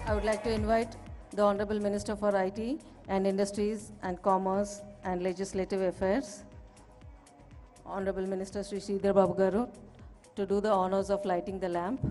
I would like to invite the Honorable Minister for IT and Industries and Commerce and Legislative Affairs, Honorable Minister Sri Sridhar Babu Garu, to do the honors of lighting the lamp.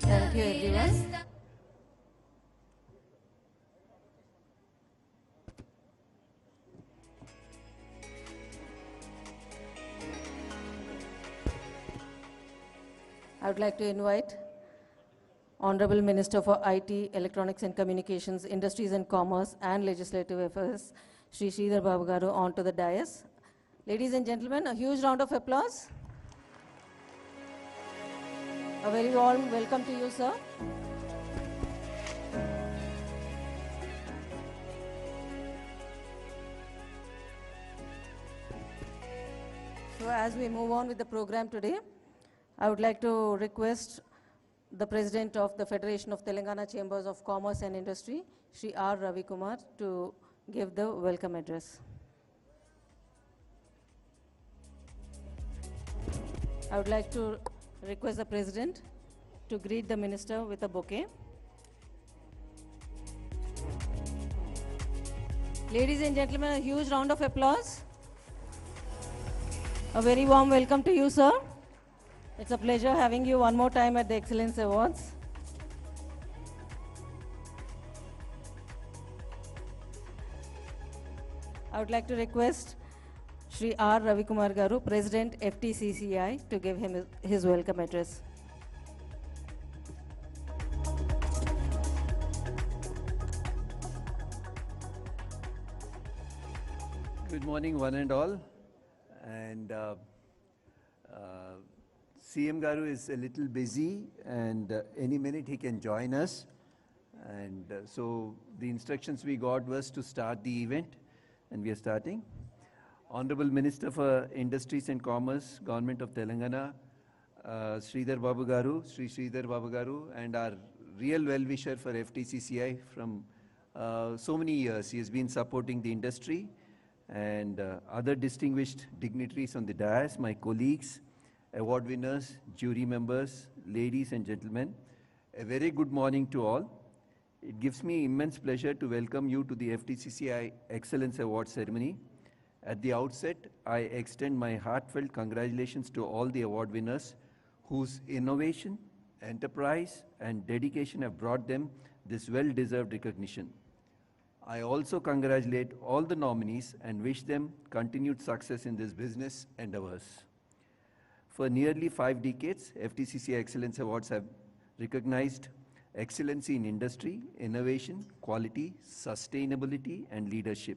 Thank you, everyone. I would like to invite Honorable Minister for IT, Electronics and Communications, Industries and Commerce and Legislative Affairs, Sri Sridhar Babu Garu, onto the dais. Ladies and gentlemen, a huge round of applause. A very warm welcome to you, sir. So as we move on with the program today, I would like to request the President of the Federation of Telangana Chambers of Commerce and Industry, Sri R. Ravi Kumar, to give the welcome address. I would like to request the President to greet the Minister with a bouquet. Ladies and gentlemen, a huge round of applause. A very warm welcome to you, sir. It's a pleasure having you one more time at the Excellence Awards. I would like to request Sri R. Ravi Kumar Garu, President FTCCI, to give him his welcome address. Good morning, one and all. And CM Garu is a little busy, and any minute he can join us. And so the instructions we got was to start the event, and we are starting. Honorable Minister for Industries and Commerce, Government of Telangana, Sridhar Babu Garu, Sri Sridhar Babu Garu, and our real well-wisher for FTCCI from so many years. He has been supporting the industry, and other distinguished dignitaries on the dais, my colleagues, award winners, jury members, ladies and gentlemen, a very good morning to all. It gives me immense pleasure to welcome you to the FTCCI Excellence Award ceremony. At the outset, I extend my heartfelt congratulations to all the award winners whose innovation, enterprise, and dedication have brought them this well-deserved recognition. I also congratulate all the nominees and wish them continued success in this business endeavors. For nearly 5 decades, FTCCI Excellence Awards have recognized excellency in industry, innovation, quality, sustainability, and leadership.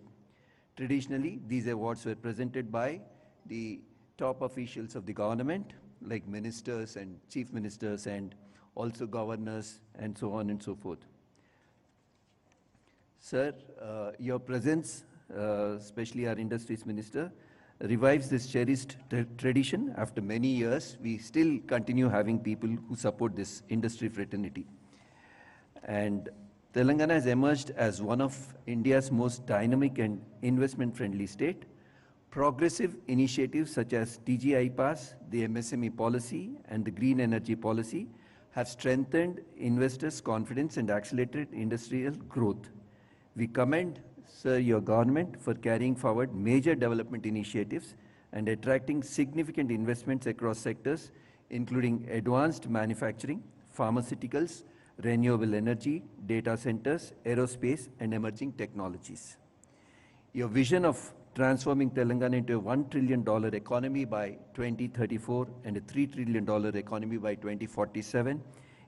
Traditionally, these awards were presented by the top officials of the government, like ministers and chief ministers, and also governors, and so on and so forth. Sir, your presence, especially our Industries Minister, revives this cherished tradition. After many years, we still continue having people who support this industry fraternity. And Telangana has emerged as one of India's most dynamic and investment-friendly state, Progressive initiatives such as TGI Pass, the MSME policy, and the green energy policy have strengthened investors' confidence and accelerated industrial growth. We commend, sir, your government for carrying forward major development initiatives and attracting significant investments across sectors, including advanced manufacturing, pharmaceuticals, renewable energy, data centers, aerospace, and emerging technologies. Your vision of transforming Telangana into a $1 trillion economy by 2034 and a $3 trillion economy by 2047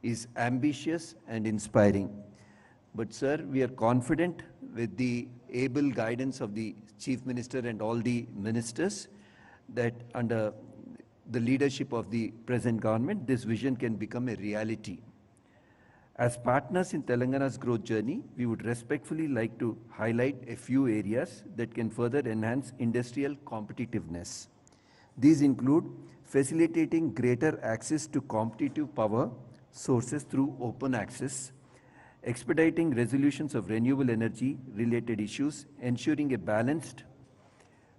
is ambitious and inspiring. But sir, we are confident with the able guidance of the Chief Minister and all the ministers that under the leadership of the present government, this vision can become a reality. As partners in Telangana's growth journey, we would respectfully like to highlight a few areas that can further enhance industrial competitiveness. These include facilitating greater access to competitive power sources through open access, expediting resolutions of renewable energy related issues, ensuring a balanced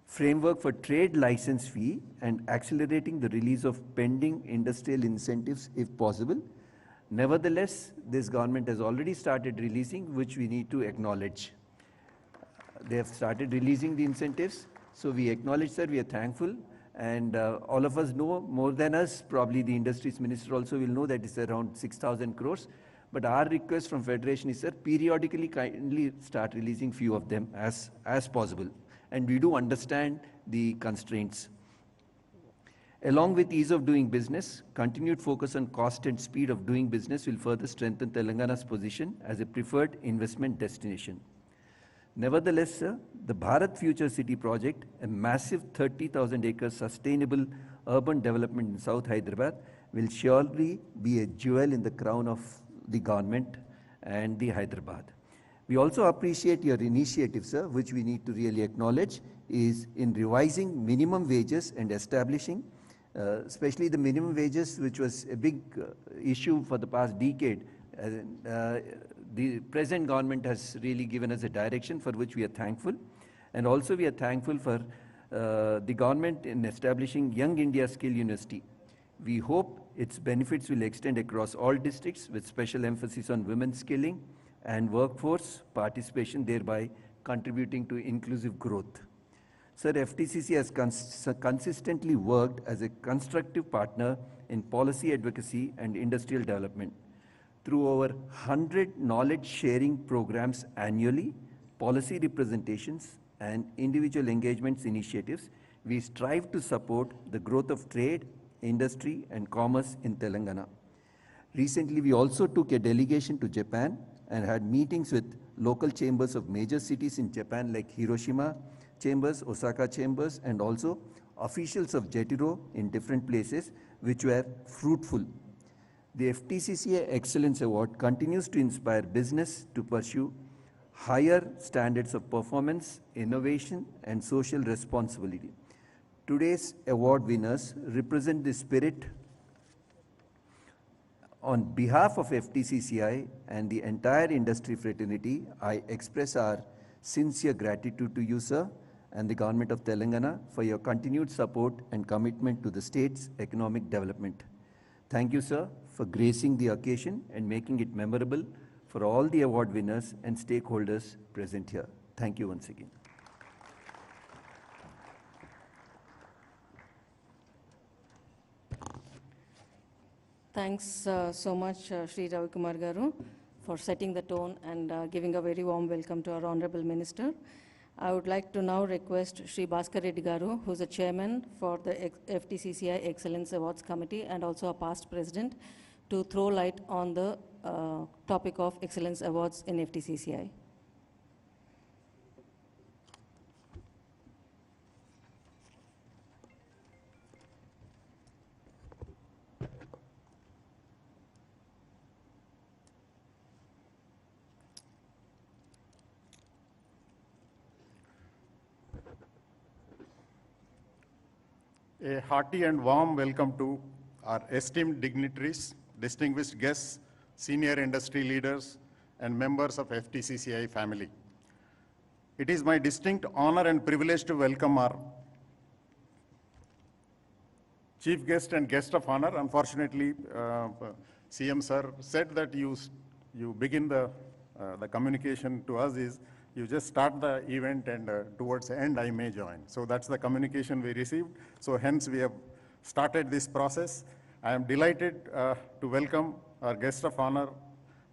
framework for trade license fee, and accelerating the release of pending industrial incentives if possible. Nevertheless, this government has already started releasing, which we need to acknowledge. They have started releasing the incentives, so we acknowledge, sir, we are thankful, and all of us know more than us, probably the Industries Minister also will know that it's around 6,000 crores. But our request from Federation is, sir, periodically kindly start releasing few of them as possible. And we do understand the constraints. Along with ease of doing business, continued focus on cost and speed of doing business will further strengthen Telangana's position as a preferred investment destination. Nevertheless, sir, the Bharat Future City project, a massive 30,000 acres sustainable urban development in South Hyderabad, will surely be a jewel in the crown of the government and the Hyderabad. We also appreciate your initiative, sir, which we need to really acknowledge, is in revising minimum wages and establishing especially the minimum wages, which was a big issue for the past decade. The present government has really given us a direction for which we are thankful. And also we are thankful for the government in establishing Young India Skill University. We hope its benefits will extend across all districts with special emphasis on women's skilling and workforce participation, thereby contributing to inclusive growth. Sir, FTCC has consistently worked as a constructive partner in policy advocacy and industrial development. Through over 100 knowledge sharing programs annually, policy representations, and individual engagements initiatives, we strive to support the growth of trade, industry, and commerce in Telangana. Recently, we also took a delegation to Japan and had meetings with local chambers of major cities in Japan like Hiroshima chambers, Osaka chambers, and also officials of JETRO in different places, which were fruitful. The FTCCI Excellence Award continues to inspire business to pursue higher standards of performance, innovation, and social responsibility. Today's award winners represent the spirit. On behalf of FTCCI and the entire industry fraternity, I express our sincere gratitude to you, sir, and the government of Telangana for your continued support and commitment to the state's economic development. Thank you, sir, for gracing the occasion and making it memorable for all the award winners and stakeholders present here. Thank you once again. Thanks so much, Sri Ravi Kumar Garu, for setting the tone and giving a very warm welcome to our Honorable Minister. I would like to now request Sri Bhaskar Reddy Garu, who is the chairman for the FTCCI Excellence Awards Committee and also a past president, to throw light on the topic of Excellence Awards in FTCCI. A hearty and warm welcome to our esteemed dignitaries, distinguished guests, senior industry leaders, and members of FTCCI family. It is my distinct honor and privilege to welcome our chief guest and guest of honor. Unfortunately, CM sir said that you begin the communication to us is you just start the event and towards the end I may join. So that's the communication we received. So hence we have started this process. I am delighted to welcome our guest of honor,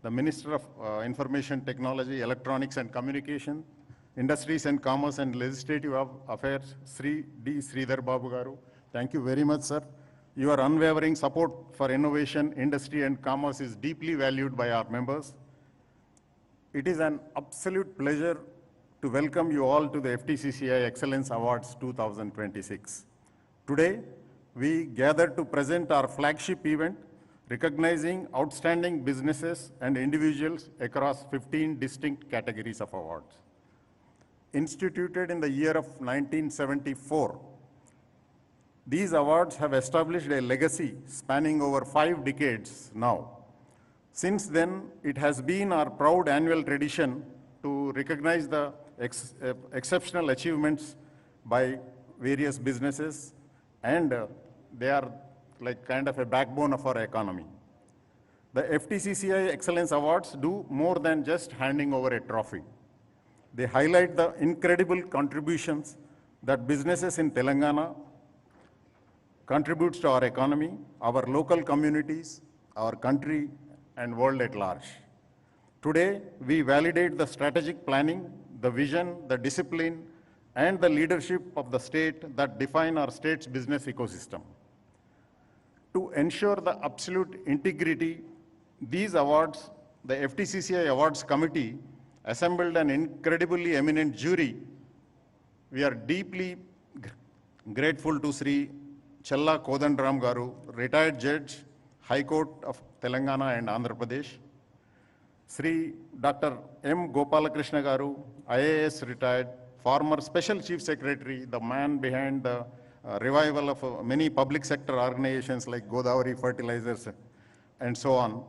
the Minister of Information Technology, Electronics and Communication, Industries and Commerce and Legislative Affairs, Sri D. Sridhar Babu Garu. Thank you very much, sir. Your unwavering support for innovation, industry and commerce is deeply valued by our members. It is an absolute pleasure to welcome you all to the FTCCI Excellence Awards 2026. Today, we gather to present our flagship event, recognizing outstanding businesses and individuals across 15 distinct categories of awards. Instituted in the year of 1974, these awards have established a legacy spanning over 5 decades now. Since then, it has been our proud annual tradition to recognize the exceptional achievements by various businesses, and they are like kind of a backbone of our economy. The FTCCI Excellence Awards do more than just handing over a trophy. They highlight the incredible contributions that businesses in Telangana contributes to our economy, our local communities, our country, and world at large. Today, we validate the strategic planning, the vision, the discipline, and the leadership of the state that define our state's business ecosystem. To ensure the absolute integrity, these awards, the FTCCI Awards Committee assembled an incredibly eminent jury. We are deeply grateful to Sri Challa Kodandram Garu, retired judge, High Court of Telangana and Andhra Pradesh. Sri Dr. M. Gopalakrishna Garu, IAS retired, former Special Chief Secretary, the man behind the revival of many public sector organizations like Godavari Fertilizers and so on.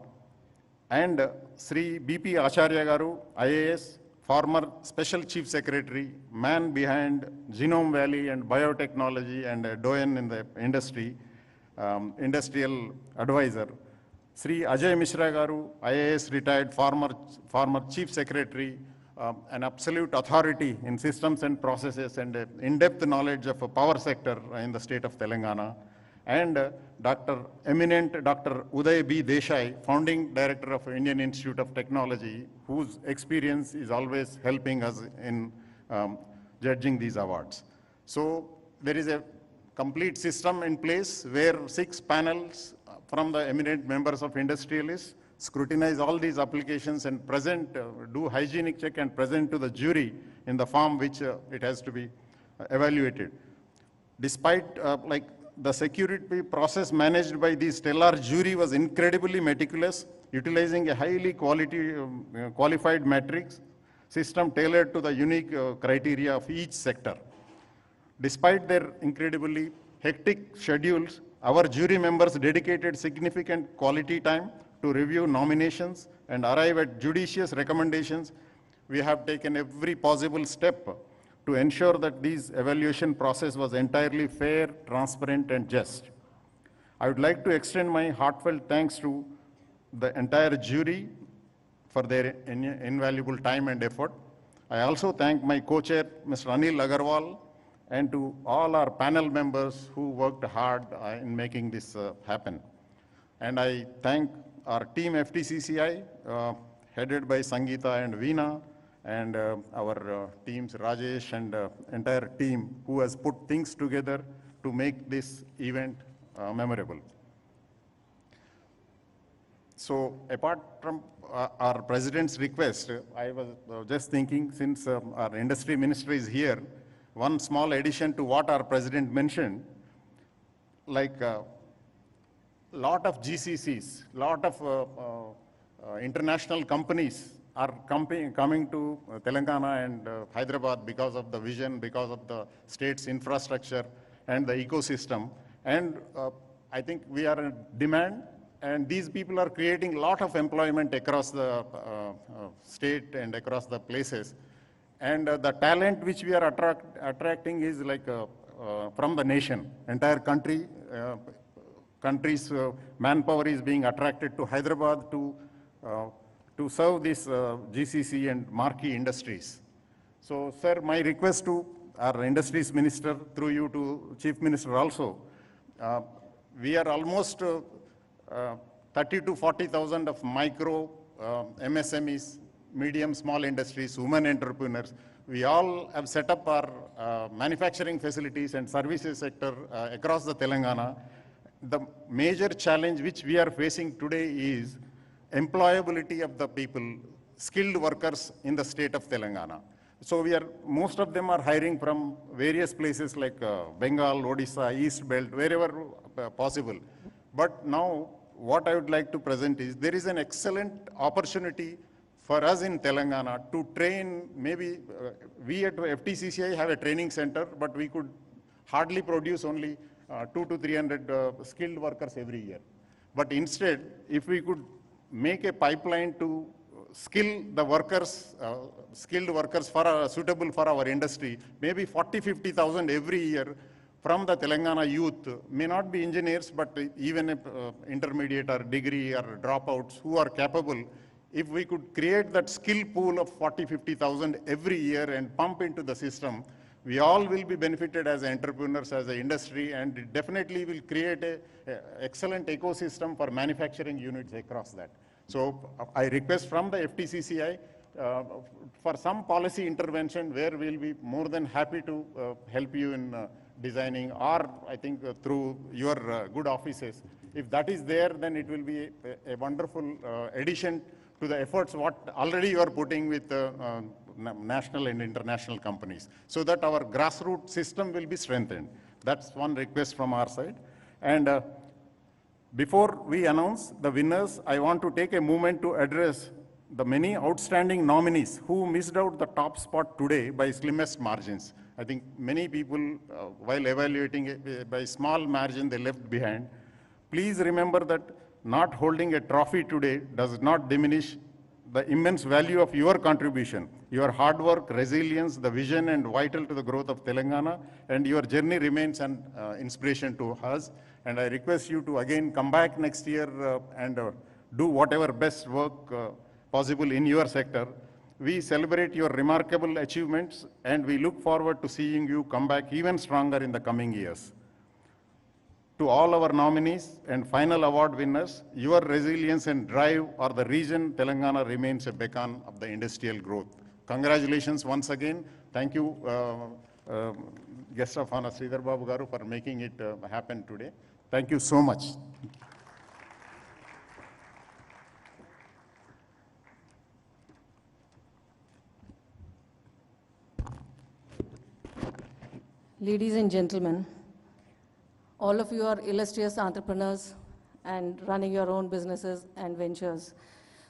And Sri B.P. Acharya Garu, IAS, former Special Chief Secretary, man behind Genome Valley and biotechnology and a doyen in the industry, industrial advisor. Sri Ajay Mishra Garu, IAS retired, former Chief Secretary, an absolute authority in systems and processes and in-depth knowledge of a power sector in the state of Telangana. And eminent Dr. Uday B. Desai, founding director of Indian Institute of Technology, whose experience is always helping us in judging these awards. So there is a complete system in place where 6 panels from the eminent members of industrialists scrutinize all these applications and present, do hygienic check and present to the jury in the form which it has to be evaluated. Despite the security process managed by the stellar jury was incredibly meticulous, utilizing a highly qualified matrix system tailored to the unique criteria of each sector. Despite their incredibly hectic schedules, our jury members dedicated significant quality time to review nominations and arrive at judicious recommendations. We have taken every possible step to ensure that this evaluation process was entirely fair, transparent, and just. I would like to extend my heartfelt thanks to the entire jury for their invaluable time and effort. I also thank my co-chair, Mr. Anil Agarwal, and to all our panel members who worked hard in making this happen. And I thank our team FTCCI, headed by Sangeeta and Veena, and our teams, Rajesh and entire team who has put things together to make this event memorable. So apart from our president's request, I was just thinking, since our industry minister is here, one small addition to what our president mentioned, like lot of GCCs, lot of international companies are coming to Telangana and Hyderabad because of the vision, because of the state's infrastructure and the ecosystem. And I think we are in demand, and these people are creating a lot of employment across the state and across the places. And the talent which we are attracting is like from the nation, entire country countries' manpower is being attracted to Hyderabad to serve this GCC and marquee industries. So, sir, my request to our industries minister, through you to Chief Minister also, we are almost 30 to 40,000 of micro MSMEs, medium, small industries, women entrepreneurs. We all have set up our manufacturing facilities and services sector across the Telangana. The major challenge which we are facing today is employability of the people, skilled workers in the state of Telangana. So most of them are hiring from various places like Bengal, Odisha, East Belt, wherever possible. But now what I would like to present is there is an excellent opportunity for us in Telangana to train. Maybe we at FTCCI have a training center, but we could hardly produce only 200 to 300 skilled workers every year. But instead, if we could make a pipeline to skill the workers, skilled workers suitable for our industry, maybe 40,000-50,000 every year from the Telangana youth, may not be engineers, but even intermediate or degree or dropouts who are capable. If we could create that skill pool of 40,000-50,000 every year and pump into the system, we all will be benefited as entrepreneurs, as an industry, and it definitely will create an excellent ecosystem for manufacturing units across that. So I request from the FTCCI for some policy intervention where we'll be more than happy to help you in designing, or I think through your good offices. If that is there, then it will be a wonderful addition to the efforts what already you are putting with national and international companies, so that our grassroots system will be strengthened. That's one request from our side. And before we announce the winners, I want to take a moment to address the many outstanding nominees who missed out the top spot today by slimmest margins. I think many people, while evaluating by small margin, they left behind. Please remember that not holding a trophy today does not diminish the immense value of your contribution. Your hard work, resilience, the vision, and vital to the growth of Telangana, and your journey remains an inspiration to us. And I request you to again come back next year and do whatever best work possible in your sector. We celebrate your remarkable achievements, and we look forward to seeing you come back even stronger in the coming years. To all our nominees and final award winners, your resilience and drive or the region Telangana remains a beacon of the industrial growth. Congratulations once again. Thank you, guest of honor Sridhar Babu Garu, for making it happen today. Thank you so much. Ladies and gentlemen, all of you are illustrious entrepreneurs and running your own businesses and ventures.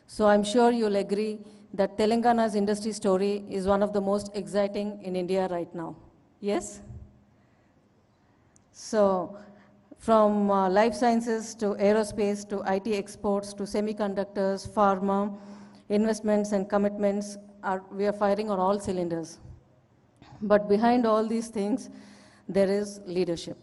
So I'm sure you'll agree that Telangana's industry story is one of the most exciting in India right now. Yes? So from life sciences to aerospace to IT exports to semiconductors, pharma, investments and commitments, we are firing on all cylinders. But behind all these things, there is leadership.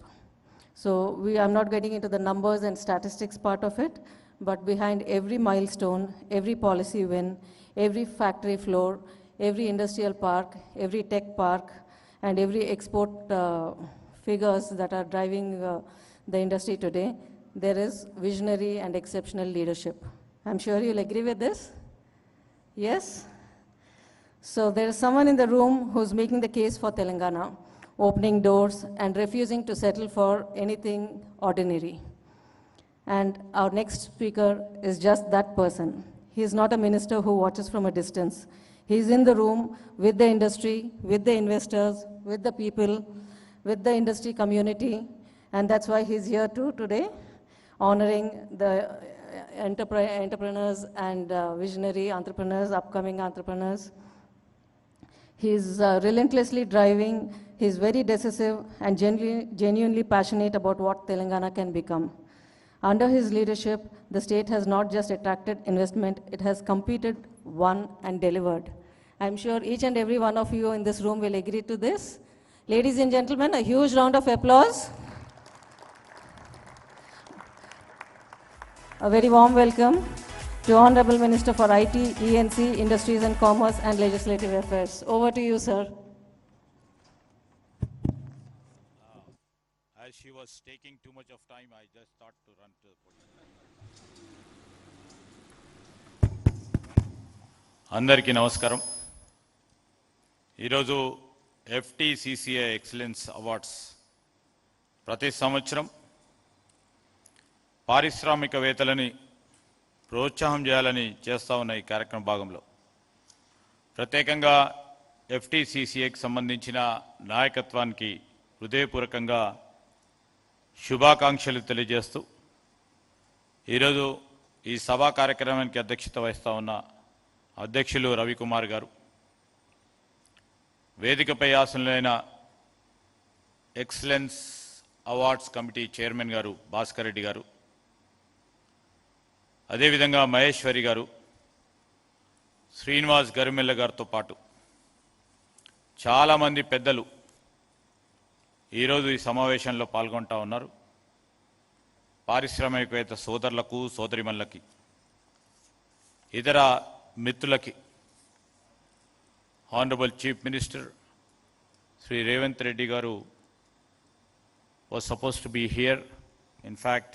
So I'm not getting into the numbers and statistics part of it, but behind every milestone, every policy win, every factory floor, every industrial park, every tech park, and every export figures that are driving the industry today, there is visionary and exceptional leadership. I'm sure you'll agree with this? Yes? So there is someone in the room who's making the case for Telangana, opening doors and refusing to settle for anything ordinary. And our next speaker is just that person. He is not a minister who watches from a distance. He's in the room with the industry, with the investors, with the people, with the industry community, and that's why he's here too today, honoring the entrepreneurs and visionary entrepreneurs, upcoming entrepreneurs. He's relentlessly driving, he's very decisive and genuinely passionate about what Telangana can become. Under his leadership, the state has not just attracted investment, it has competed, won and delivered. I'm sure each and every one of you in this room will agree to this. Ladies and gentlemen, a huge round of applause. A very warm welcome to Honorable Minister for IT, ENC, Industries and Commerce and Legislative Affairs. Over to you, sir. As she was taking too much of time, I just thought to run to the podium. అందరికీ నమస్కారం. ఈరోజు FTCCI excellence awards ప్రతి సంవత్సరం పారిశ్రామికవేత్తలని ప్రోత్సాహం చేయాలని చేస్తూ ఉన్న ఈ కార్యక్రమ భాగంలో ప్రత్యేకంగా FTCCIకి సంబంధించిన నాయకత్వానికి హృదయపూర్వకంగా శుభాకాంక్షలు తెలియజేస్తూ ఈరోజు ఈ సభా కార్యక్రమానికి అధ్యక్షత వహిస్తూ ఉన్న అధ్యక్షులు రవికుమార్ గారు, వేదికపై ఆసనులైన ఎక్సలెన్స్ అవార్డ్స్ కమిటీ చైర్మన్ గారు భాస్కర్ రెడ్డి గారు, అదేవిధంగా మహేశ్వరి గారు, శ్రీనివాస్ గరిమెల్ల గారితో పాటు చాలామంది పెద్దలు ఈరోజు ఈ సమావేశంలో పాల్గొంటూ ఉన్నారు. పారిశ్రామికవేత్త సోదరులకు, సోదరిమణులకి, ఇతర మిత్రులకి, Honorable Chief Minister Sri Revanth Reddy garu was supposed to be here. In fact,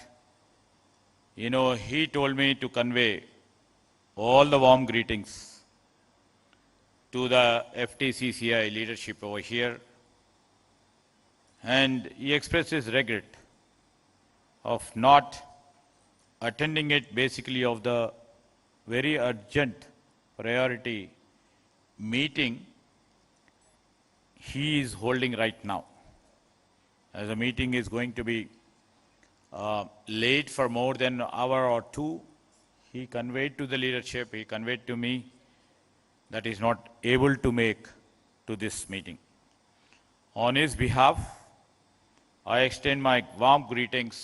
he told me to convey all the warm greetings to the FTCCI leadership over here, and he expressed his regret of not attending it, basically of the very urgent priority meeting he is holding right now. As the meeting is going to be late for more than an hour or two, he conveyed to the leadership, he conveyed to me that he is not able to make to this meeting. On his behalf, I extend my warm greetings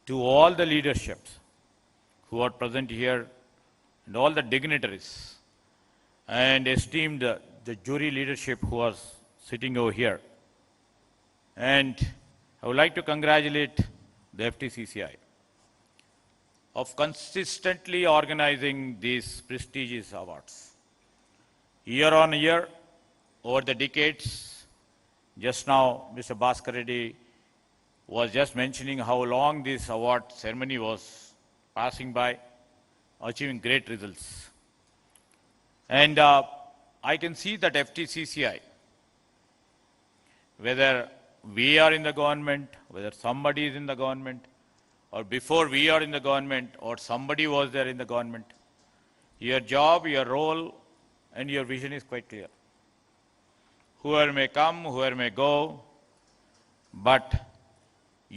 to all the leaderships who are present here and all the dignitaries and esteemed the jury leadership who was sitting over here. And I would like to congratulate the FTCCI of consistently organizing these prestigious awards. Year on year, over the decades, just now Mr. Bhaskar Reddy was just mentioning how long this award ceremony was passing by, achieving great results. And I can see that FTCCI, whether we are in the government, whether somebody is in the government, or before we are in the government, or somebody was there in the government, your job, your role, and your vision is quite clear. Whoever may come, whoever may go, but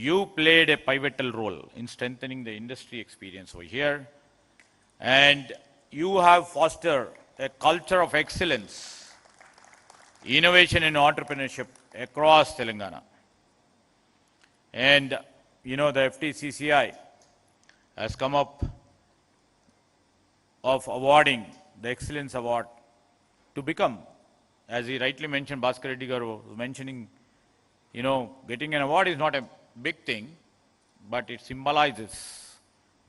you played a pivotal role in strengthening the industry experience over here, and you have fostered a culture of excellence, innovation and entrepreneurship across Telangana. And the FTCCI has come up of awarding the Excellence Award to become, as he rightly mentioned, Bhaskar Reddy garu was mentioning, getting an award is not a big thing, but it symbolizes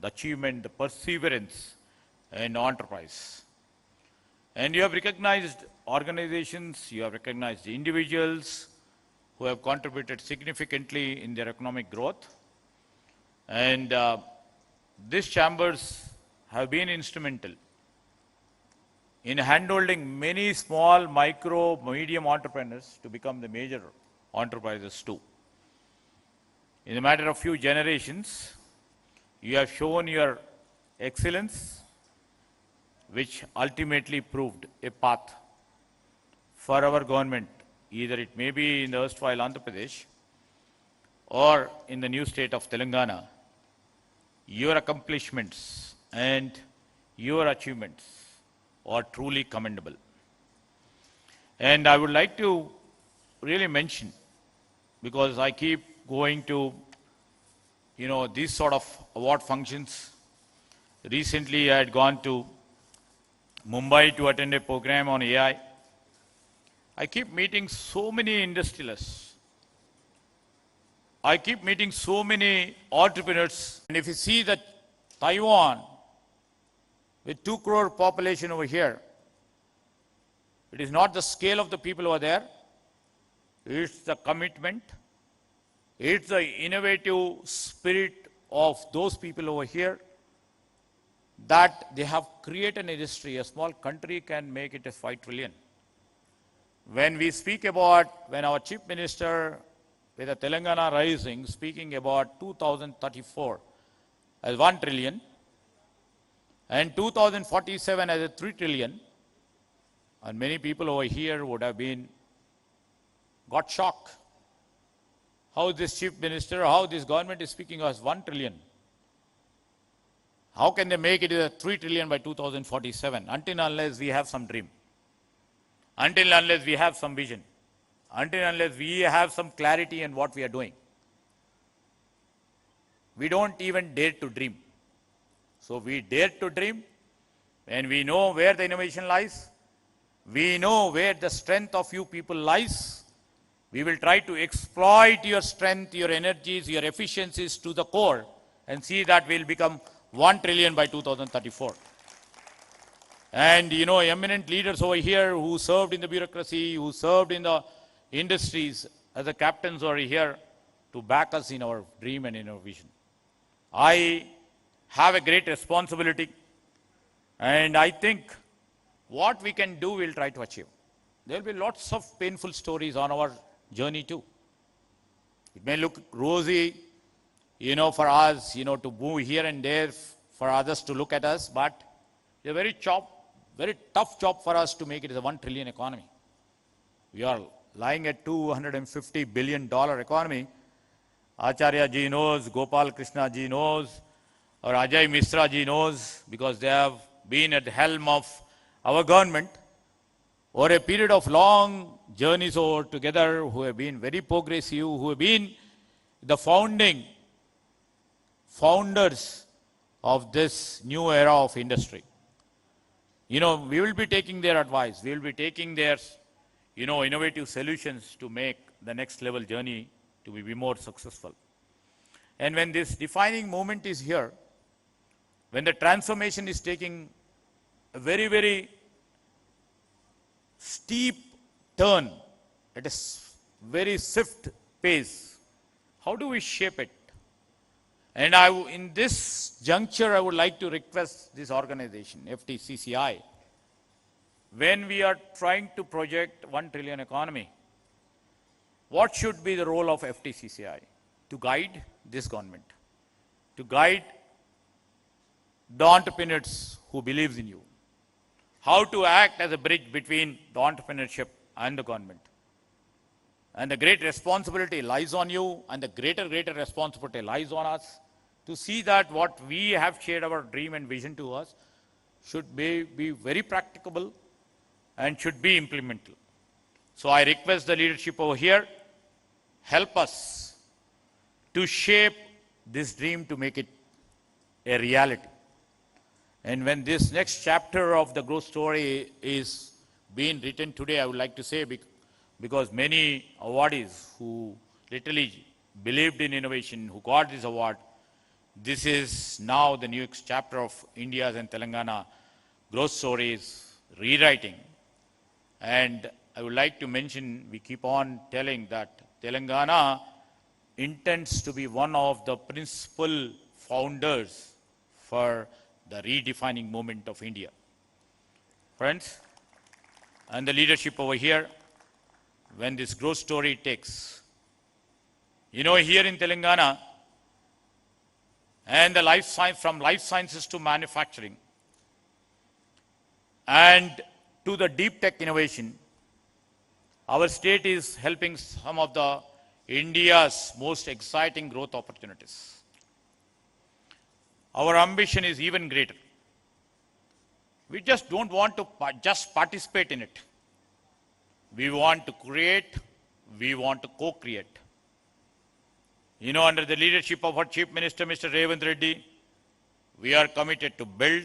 the achievement, the perseverance and enterprise. And you have recognized organizations, you have recognized individuals who have contributed significantly in their economic growth. And these chambers have been instrumental in handholding many small, micro, medium entrepreneurs to become the major enterprises too. In a matter of few generations, you have shown your excellence, which ultimately proved a path for our government, either it may be in the erstwhile Andhra Pradesh or in the new state of Telangana. Your accomplishments and your achievements are truly commendable. And I would like to really mention, because I keep going to, these sort of award functions. Recently, I had gone to Mumbai to attend a program on AI. I keep meeting so many industrialists. I keep meeting so many entrepreneurs. And if you see the Taiwan, with 2 crore population over here. It is not the scale of the people over there. It's the commitment. It's the innovative spirit of those people over here that they have created an industry. A small country can make it a 5 trillion. When we speak about, when our Chief Minister with the Telangana Rising speaking about 2034 as 1 trillion and 2047 as a 3 trillion, and many people over here would have got shocked. How this Chief Minister, how this government is speaking as 1 trillion. How can they make it a 3 trillion by 2047? Until unless we have some dream. Until unless we have some vision. Until unless we have some clarity in what we are doing. We don't even dare to dream. So we dare to dream when we know where the innovation lies. We know where the strength of you people lies. We will try to exploit your strength, your energies, your efficiencies to the core and see that we'll become 1 trillion by 2034. And you know, eminent leaders over here who served in the bureaucracy, who served in the industries as the captains over here to back us in our dream and in our vision. I have a great responsibility, and I think what we can do, we'll try to achieve. There will be lots of painful stories on our journey too. It may look rosy, for us, to move here and there, for others to look at us, but it's a very tough job for us to make it as a 1 trillion economy. We are lying at $250 billion economy. Acharya ji knows, Gopal Krishna ji knows, or Ajay Misra ji knows, because they have been at the helm of our government over a period of long journeys over together, who have been very progressive, who have been the founders of this new era of industry. We will be taking their advice. We will be taking their, innovative solutions to make the next level journey to be more successful. And when this defining moment is here, when the transformation is taking a very, very steep turn at a very swift pace, how do we shape it? And in this juncture, I would like to request this organization, FTCCI, when we are trying to project 1 trillion economy, what should be the role of FTCCI? To guide this government, to guide the entrepreneurs who believes in you, how to act as a bridge between the entrepreneurship and the government. And the great responsibility lies on you, and the greater responsibility lies on us to see that what we have shared our dream and vision to us should be very practicable and should be implementable. So I request the leadership over here, help us to shape this dream to make it a reality. And when this next chapter of the growth story is being written today, I would like to say, because many awardees who literally believed in innovation, who got this award, this is now the next chapter of India's and Telangana growth stories rewriting. And I would like to mention, we keep on telling that Telangana intends to be one of the principal founders for the redefining movement of India. Friends, and the leadership over here, when this growth story takes, here in Telangana, and the life science, from life sciences to manufacturing, and to the deep tech innovation, our state is helping some of the India's most exciting growth opportunities. Our ambition is even greater. We just don't want to just participate in it. We want to create, we want to co-create. Under the leadership of our Chief Minister, Mr. Revanth Reddy, we are committed to build,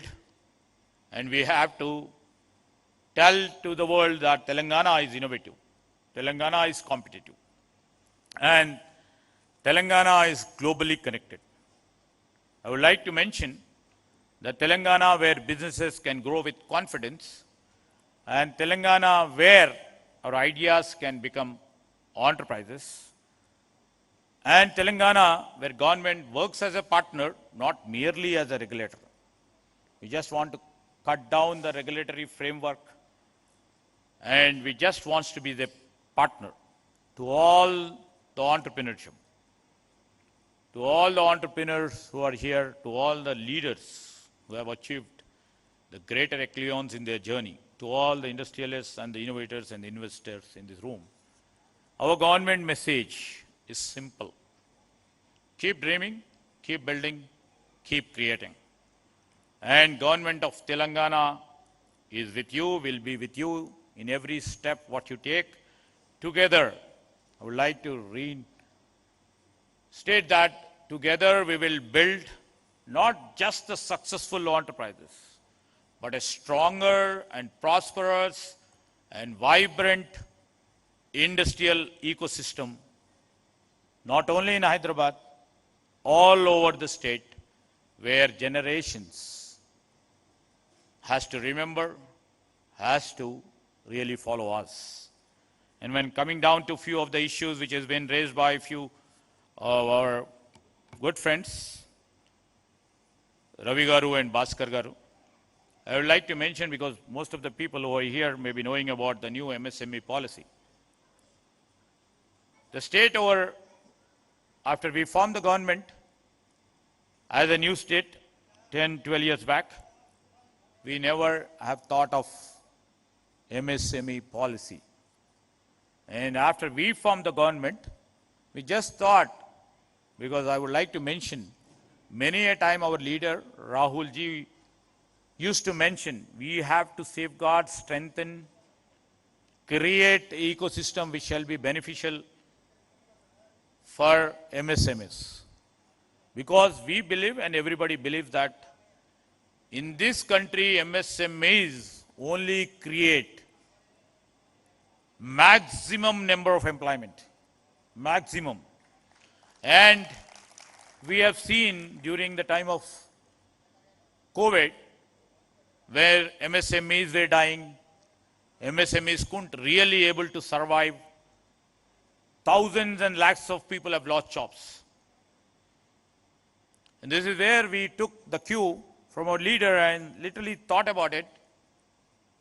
and we have to tell to the world that Telangana is innovative, Telangana is competitive, and Telangana is globally connected. I would like to mention The Telangana where businesses can grow with confidence, and Telangana where our ideas can become enterprises, and Telangana where government works as a partner, not merely as a regulator. We just want to cut down the regulatory framework, and we just want to be the partner to all the entrepreneurship, to all the entrepreneurs who are here, to all the leaders who have achieved the greater echelons in their journey, to all the industrialists and the innovators and the investors in this room. Our government message is simple. Keep dreaming, keep building, keep creating. And government of Telangana is with you, will be with you in every step what you take. Together, I would like to state that together we will build not just the successful enterprises, but a stronger and prosperous and vibrant industrial ecosystem, not only in Hyderabad, all over the state, where generations has to remember, has to really follow us. And when coming down to a few of the issues which has been raised by a few of our good friends, Ravi Garu and Bhaskar Garu, I would like to mention, because most of the people who are here may be knowing about the new MSME policy. The state after we formed the government as a new state 10, 12 years back, we never have thought of MSME policy. And after we formed the government, we just thought, because I would like to mention, many a time our leader, Rahul ji, used to mention, we have to safeguard, strengthen, create an ecosystem which shall be beneficial for MSMEs. Because we believe, and everybody believes, that in this country, MSMEs only create maximum number of employment. Maximum. And we have seen during the time of COVID, where MSMEs were dying, MSMEs couldn't really able to survive. Thousands and lakhs of people have lost jobs. And this is where we took the cue from our leader and literally thought about it.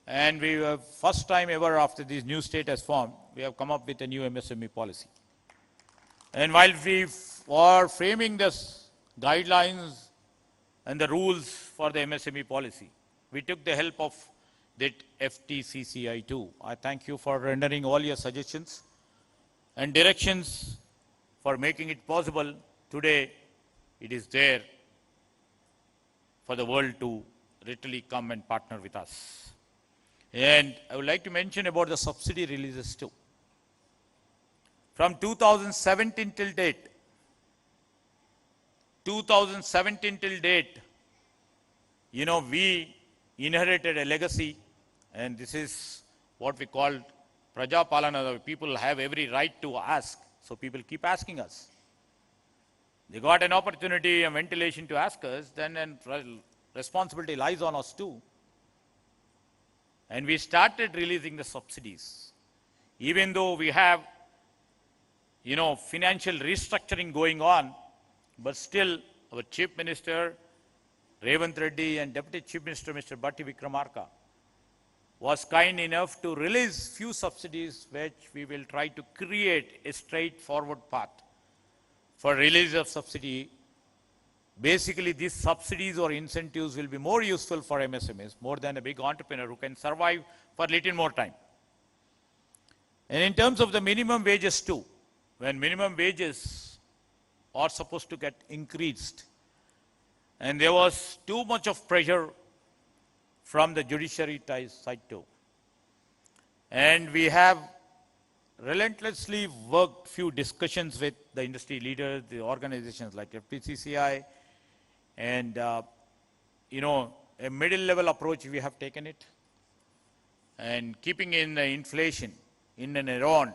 And we have, first time ever after this new state has formed, we have come up with a new MSME policy. And while we are framing this guidelines and the rules for the MSME policy, we took the help of that FTCCI too. I thank you for rendering all your suggestions and directions for making it possible. Today, it is there for the world to literally come and partner with us. And I would like to mention about the subsidy releases too. From 2017 till date, we inherited a legacy, and this is what we call Praja Palana. People have every right to ask, so people keep asking us. They got an opportunity, a ventilation to ask us, then responsibility lies on us too. And we started releasing the subsidies. Even though we have, financial restructuring going on, but still our Chief Minister, Revanth Reddy, and Deputy Chief Minister, Mr. Bhatti Vikramarka, was kind enough to release few subsidies which we will try to create a straightforward path for release of subsidy. Basically, these subsidies or incentives will be more useful for MSMEs, more than a big entrepreneur who can survive for a little more time. And in terms of the minimum wages too, when minimum wages are supposed to get increased, and there was too much of pressure from the judiciary side too. And we have relentlessly worked few discussions with the industry leaders, the organizations like FTCCI, and a middle level approach we have taken it, and keeping in the inflation in and around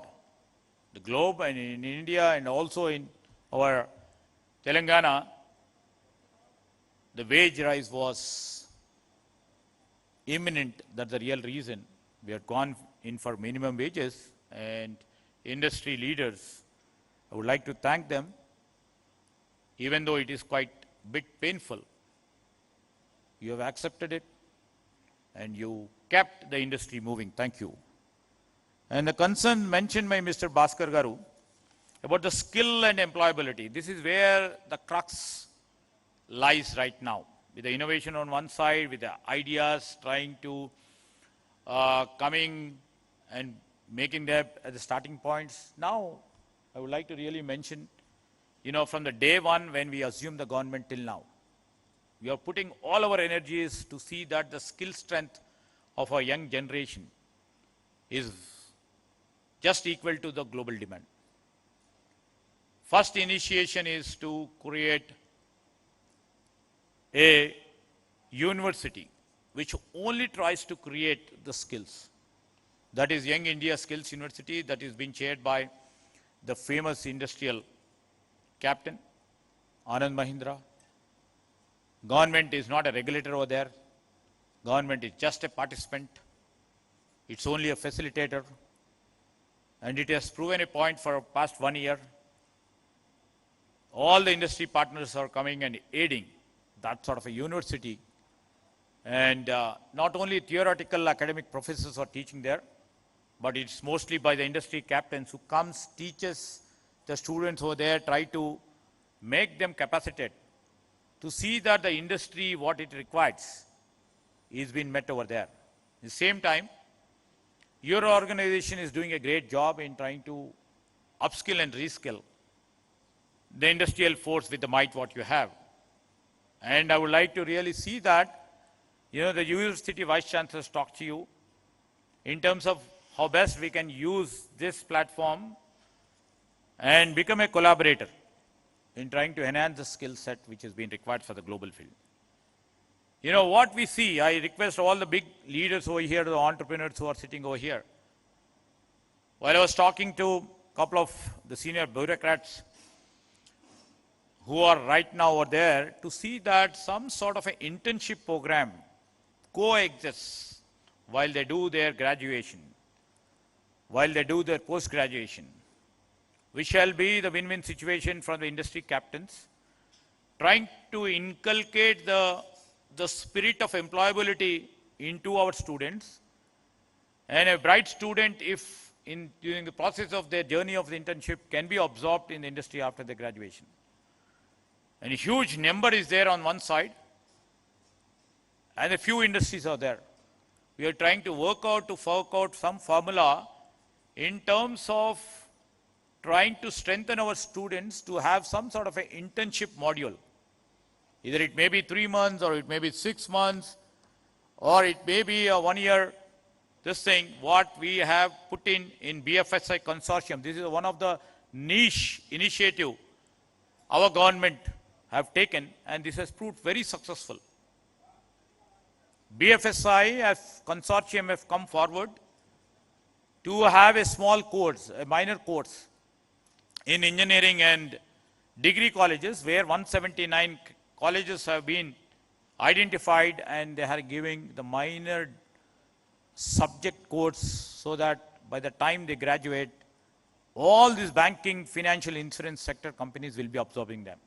the globe and in India and also in our Telangana, the wage rise was imminent. That's the real reason we have gone in for minimum wages, and industry leaders, I would like to thank them, even though it is quite a bit painful. You have accepted it and you kept the industry moving. Thank you. And the concern mentioned by Mr. Bhaskar Garu about the skill and employability. This is where the crux lies right now. With the innovation on one side, with the ideas trying to coming and making them at the starting points. Now, I would like to really mention, from the day one when we assumed the government till now, we are putting all our energies to see that the skill strength of our young generation is just equal to the global demand. First initiation is to create a university which only tries to create the skills. That is Young India Skills University, that is being chaired by the famous industrial captain, Anand Mahindra. Government is not a regulator over there. Government is just a participant. It's only a facilitator. And it has proven a point for the past 1 year. All the industry partners are coming and aiding that sort of a university. And not only theoretical academic professors are teaching there, but it's mostly by the industry captains who comes, teaches the students over there, try to make them capacitated to see that the industry, what it requires, is being met over there. At the same time, your organization is doing a great job in trying to upskill and reskill the industrial force with the might what you have. And I would like to really see that, the university vice chancellors talk to you in terms of how best we can use this platform and become a collaborator in trying to enhance the skill set which has been required for the global field. What we see, I request all the big leaders over here, the entrepreneurs who are sitting over here. While I was talking to a couple of the senior bureaucrats who are right now over there, to see that some sort of an internship program coexists while they do their graduation, while they do their post-graduation, which shall be the win-win situation for the industry captains, trying to inculcate the spirit of employability into our students. And a bright student, if during the process of their journey of the internship, can be absorbed in the industry after their graduation. And a huge number is there on one side, and a few industries are there. We are trying to work out some formula in terms of trying to strengthen our students to have some sort of an internship module. Either it may be 3 months, or it may be 6 months, or it may be a 1 year. This thing, what we have put in BFSI consortium, this is one of the niche initiative our government have taken, and this has proved very successful. BFSI as consortium have come forward to have a small course, a minor course in engineering and degree colleges, where 179 colleges have been identified, and they are giving the minor subject course so that by the time they graduate, all these banking, financial, insurance sector companies will be absorbing them.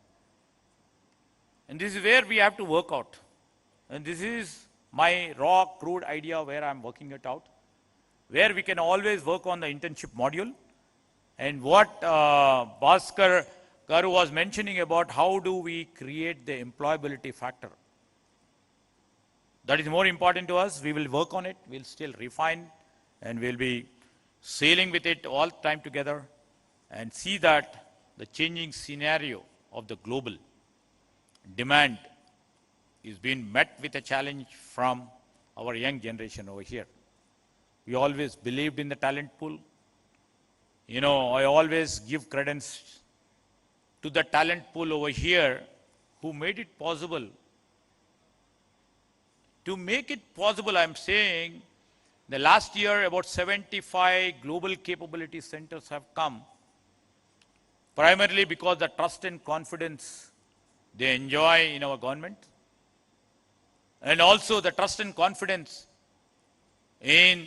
And this is where we have to work out. And this is my raw, crude idea where I'm working it out, where we can always work on the internship module. And what Bhaskar Garu was mentioning about how do we create the employability factor. That is more important to us. We will work on it. We'll still refine, and we'll be sailing with it all the time together and see that the changing scenario of the global demand is being met with a challenge from our young generation over here. We always believed in the talent pool. I always give credence to the talent pool over here who made it possible. To make it possible, I'm saying, the last year about 75 global capability centers have come, primarily because the trust and confidence they enjoy in our government, and also the trust and confidence in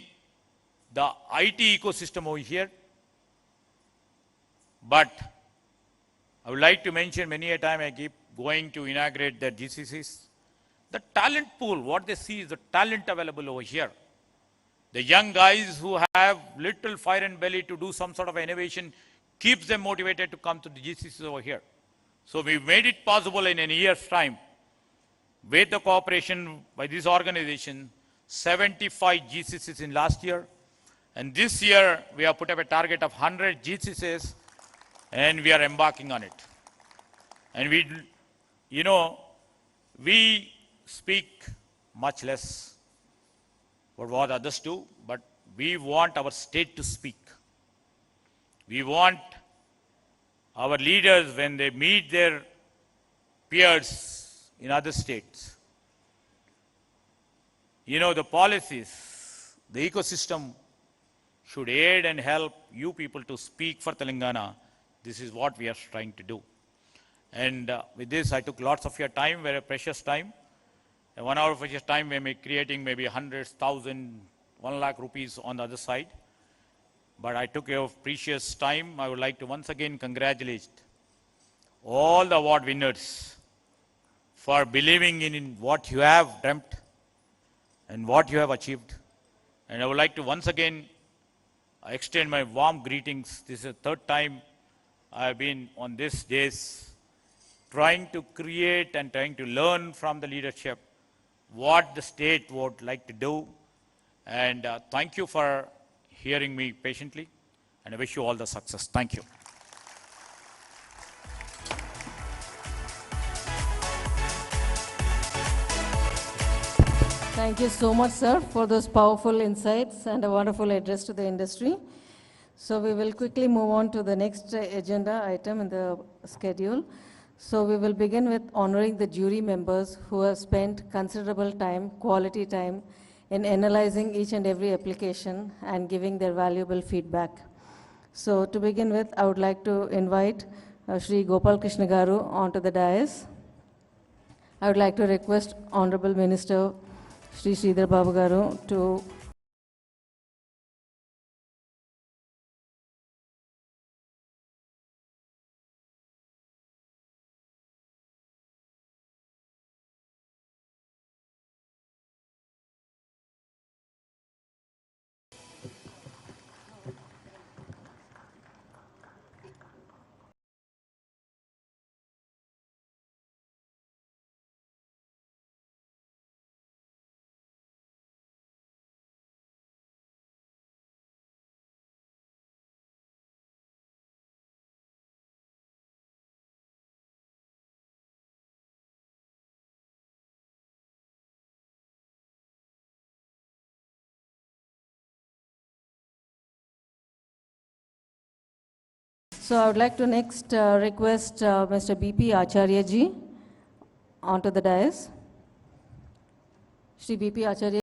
the IT ecosystem over here. But I would like to mention many a time I keep going to inaugurate the GCCs. The talent pool, what they see is the talent available over here. The young guys who have little fire and belly to do some sort of innovation keeps them motivated to come to the GCCs over here. So we made it possible in a year's time with the cooperation by this organization, 75 GCCs in last year. And this year we have put up a target of 100 GCCs and we are embarking on it. And we speak much less for what others do, but we want our state to speak. We want our leaders, when they meet their peers in other states, the policies, the ecosystem should aid and help you people to speak for Telangana. This is what we are trying to do. And with this, I took lots of your time, very precious time. 1 hour of your time, we may be creating maybe hundreds, thousand, 1 lakh rupees on the other side. But I took your precious time. I would like to once again congratulate all the award winners for believing in what you have dreamt and what you have achieved. And I would like to once again extend my warm greetings. This is the third time I have been on these days trying to create and trying to learn from the leadership what the state would like to do. And thank you for hearing me patiently. And I wish you all the success. Thank you. Thank you so much, sir, for those powerful insights and a wonderful address to the industry. So we will quickly move on to the next agenda item in the schedule. So we will begin with honoring the jury members who have spent considerable time, quality time, in analyzing each and every application and giving their valuable feedback. So to begin with, I would like to invite Shri Gopal Krishna Garu onto the dais. I would like to request Honorable Minister Shri Sridhar Babu Garu to So I would like to next request Mr. B.P. Acharya ji onto the dais. Shri B.P. Acharya.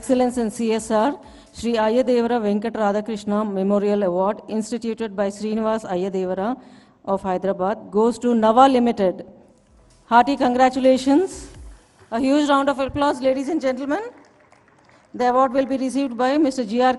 Excellence in CSR, Sri Ayadevara Venkat Radhakrishna Memorial Award, instituted by Srinivas Ayadevara of Hyderabad, goes to Nava Limited. Hearty congratulations. A huge round of applause, ladies and gentlemen. The award will be received by Mr. G.R.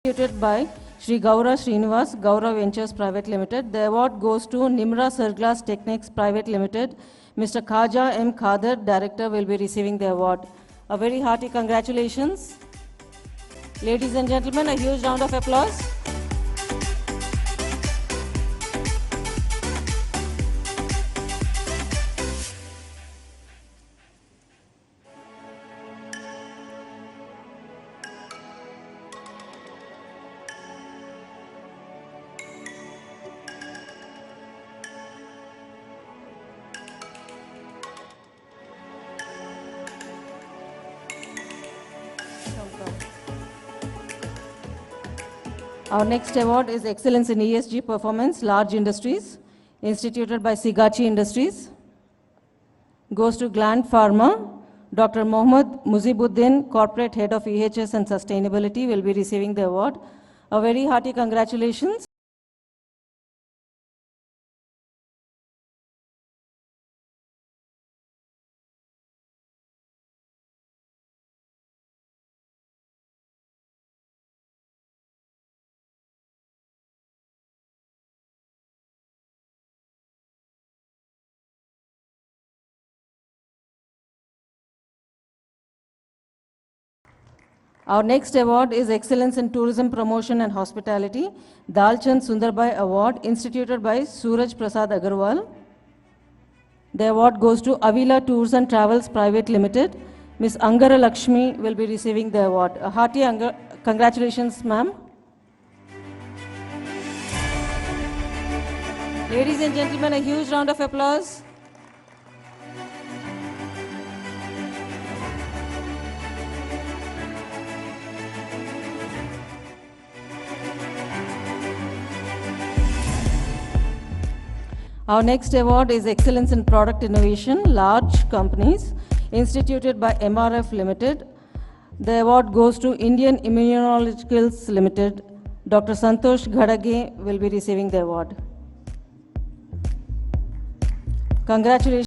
Instituted by Sri Gaura Srinivas, Gaura Ventures Private Limited. The award goes to Nimra Surglass Techniques Private Limited. Mr. Khaja M. Khader, Director, will be receiving the award. A very hearty congratulations. Ladies and gentlemen, a huge round of applause. Our next award is Excellence in ESG Performance, Large Industries, instituted by Sigachi Industries. Goes to Gland Pharma. Dr. Mohammad Muzibuddin, Corporate Head of EHS and Sustainability, will be receiving the award. A very hearty congratulations. Our next award is Excellence in Tourism Promotion and Hospitality, Dalchand Sundarbai Award, instituted by Suraj Prasad Agarwal. The award goes to Avila Tours and Travels Private Limited. Ms. Angara Lakshmi will be receiving the award. A hearty congratulations, ma'am. Ladies and gentlemen, a huge round of applause. Our next award is Excellence in Product Innovation, Large Companies, instituted by MRF Limited. The award goes to Indian Immunologicals Limited. Dr. Santosh Ghadage will be receiving the award. Congratulations.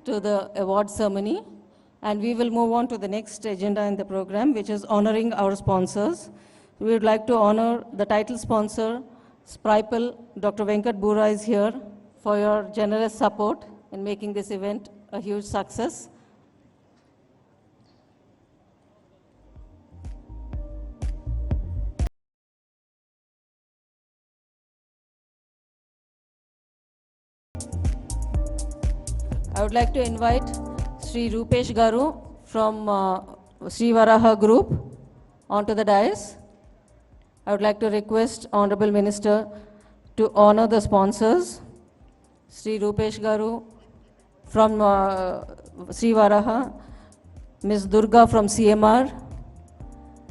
to the award ceremony, and we will move on to the next agenda in the program, which is honoring our sponsors. We would like to honor the title sponsor, Spripal. Dr. Venkat Bura is here for your generous support in making this event a huge success. I would like to invite Sri Rupesh Garu from Sri Varaha Group onto the dais. I would like to request Honorable Minister to honor the sponsors. Sri Rupesh Garu from Sri Varaha, Ms. Durga from CMR.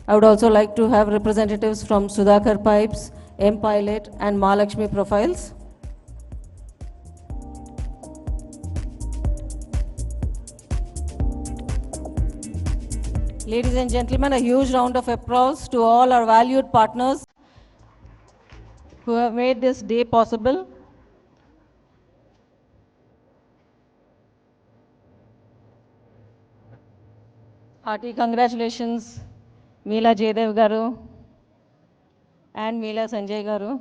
I would also like to have representatives from Sudhakar Pipes, M Pilot and Mahalakshmi Profiles. Ladies and gentlemen, a huge round of applause to all our valued partners who have made this day possible. Hearty congratulations, Meela Jaydev Garu and Meela Sanjay Garu.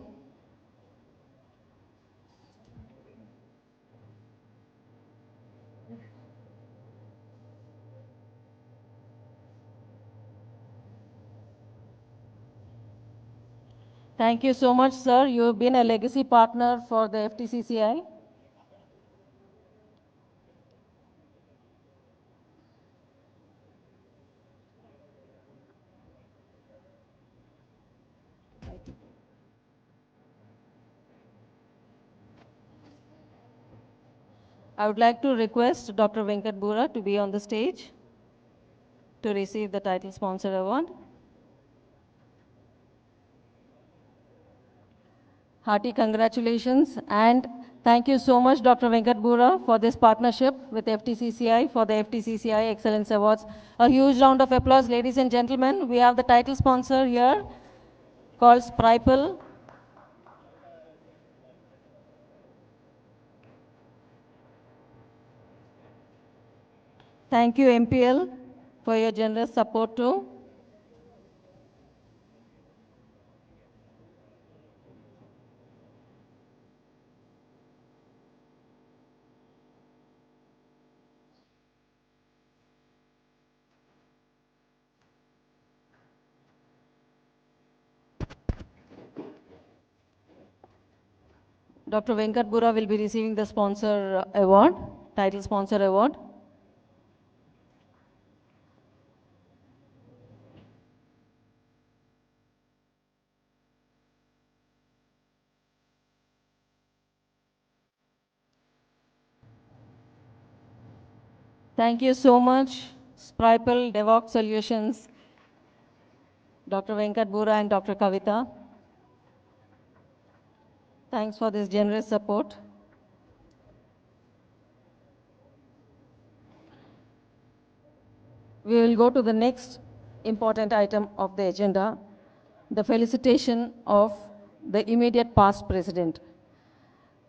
Thank you so much, sir. You have been a legacy partner for the FTCCI. I would like to request Dr. Venkat Bura to be on the stage to receive the title sponsor award. Hearty congratulations and thank you so much, Dr. Venkat Bura, for this partnership with FTCCI for the FTCCI Excellence Awards. A huge round of applause, ladies and gentlemen. We have the title sponsor here called Spripal. Thank you, MPL, for your generous support too. Dr. Venkat Bura will be receiving the sponsor award, title sponsor award. Thank you so much, Spripal DevOps Solutions, Dr. Venkat Bura and Dr. Kavita. Thanks for this generous support. We will go to the next important item of the agenda, the felicitation of the immediate past president.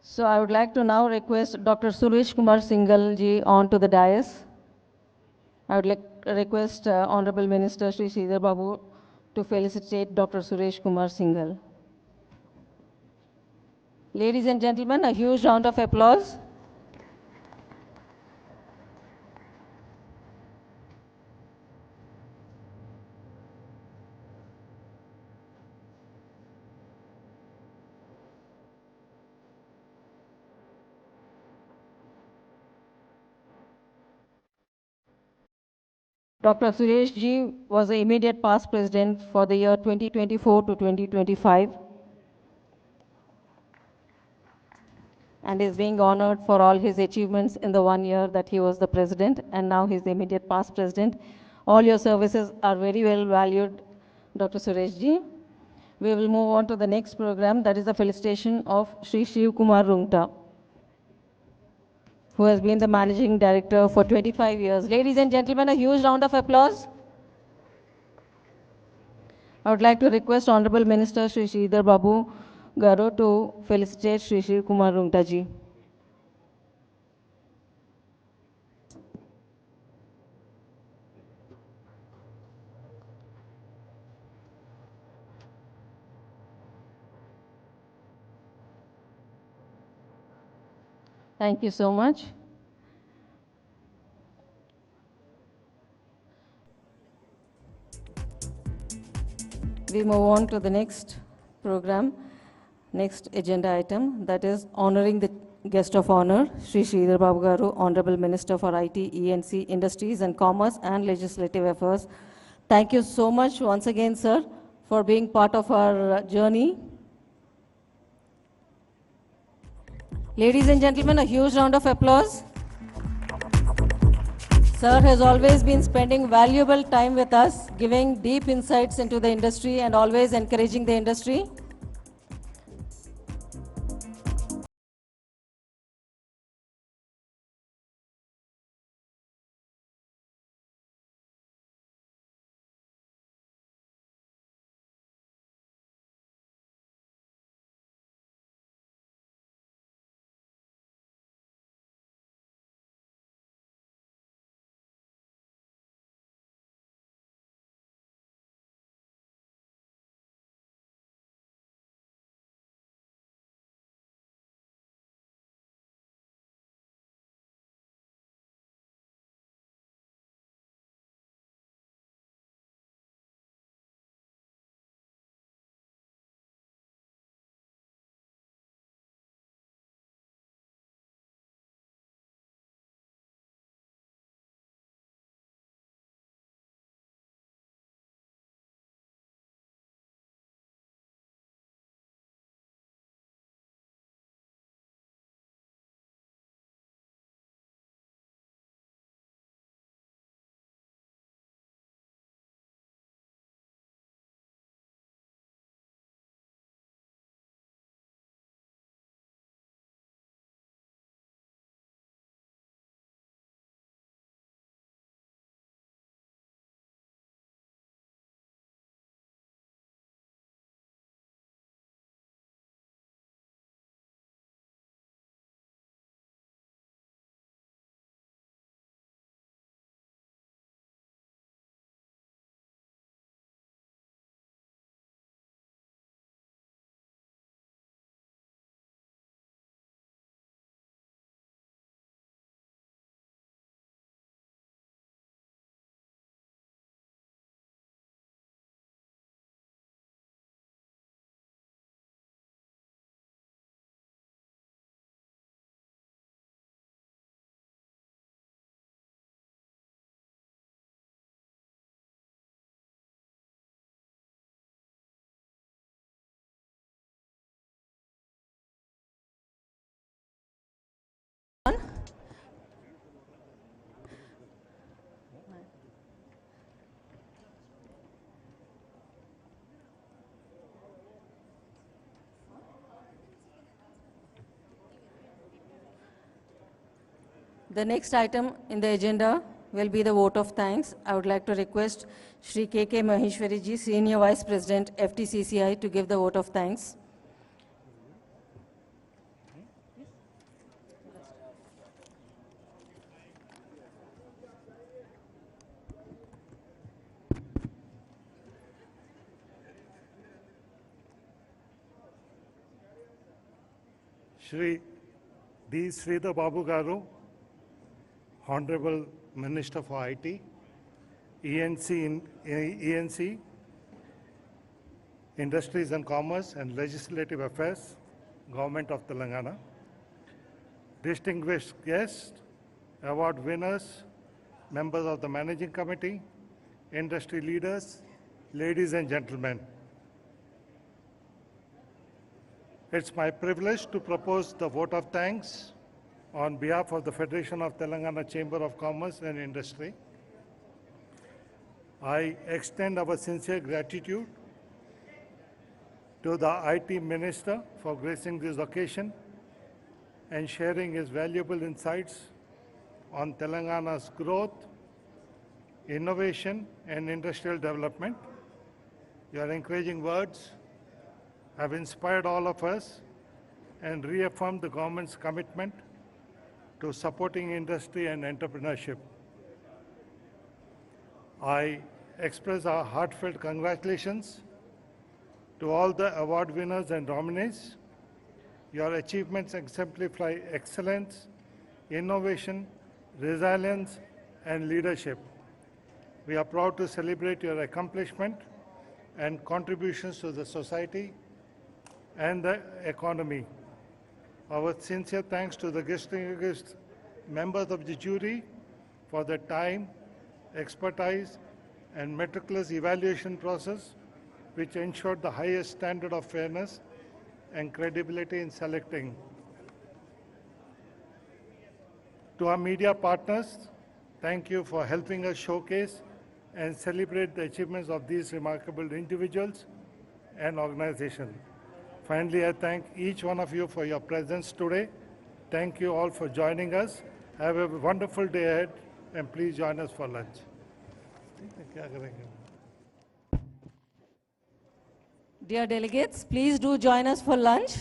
So I would like to now request Dr. Suresh Kumar Singhal ji onto the dais. I would like to request Honorable Minister Shri Sridhar Babu to felicitate Dr. Suresh Kumar Singhal. Ladies and gentlemen, a huge round of applause. Dr. Suresh ji was the immediate past president for the year 2024 to 2025 and is being honored for all his achievements in the 1 year that he was the president, and now he's the immediate past president. All your services are very well valued, Dr. Suresh ji. We will move on to the next program, that is the felicitation of Sri Shiv Kumar Rungta, who has been the managing director for 25 years. Ladies and gentlemen, a huge round of applause. I would like to request Honorable Minister Shri Sridhar Babu Garu to felicitate Shri Shiv Kumar Rungta ji. Thank you so much. We move on to the next program, next agenda item, that is honoring the guest of honor, Sri Sridhar Babu Garu, Honorable Minister for IT, E&C, Industries and Commerce and Legislative Affairs. Thank you so much once again, sir, for being part of our journey. Ladies and gentlemen, a huge round of applause. Sir has always been spending valuable time with us, giving deep insights into the industry and always encouraging the industry. The next item in the agenda will be the vote of thanks. I would like to request Shri K.K. Maheshwari ji, Senior Vice President, FTCCI, to give the vote of thanks. Shri D. Sridhar Babu Garu, Honorable Minister for IT, ENC, Industries and Commerce and Legislative Affairs, Government of Telangana, distinguished guests, award winners, members of the Managing Committee, industry leaders, ladies and gentlemen. It's my privilege to propose the vote of thanks on behalf of the Federation of Telangana Chamber of Commerce and Industry. I extend our sincere gratitude to the IT Minister for gracing this occasion and sharing his valuable insights on Telangana's growth, innovation, and industrial development. Your encouraging words have inspired all of us and reaffirmed the government's commitment to supporting industry and entrepreneurship. I express our heartfelt congratulations to all the award winners and nominees. Your achievements exemplify excellence innovation, resilience, and leadership. We are proud to celebrate your accomplishment and contributions to the society and the economy. Our sincere thanks to the distinguished members of the jury for their time, expertise, and meticulous evaluation process, which ensured the highest standard of fairness and credibility in selecting. To our media partners, thank you for helping us showcase and celebrate the achievements of these remarkable individuals and organizations. Finally, I thank each one of you for your presence today. Thank you all for joining us. Have a wonderful day ahead, and please join us for lunch. Dear delegates, please do join us for lunch.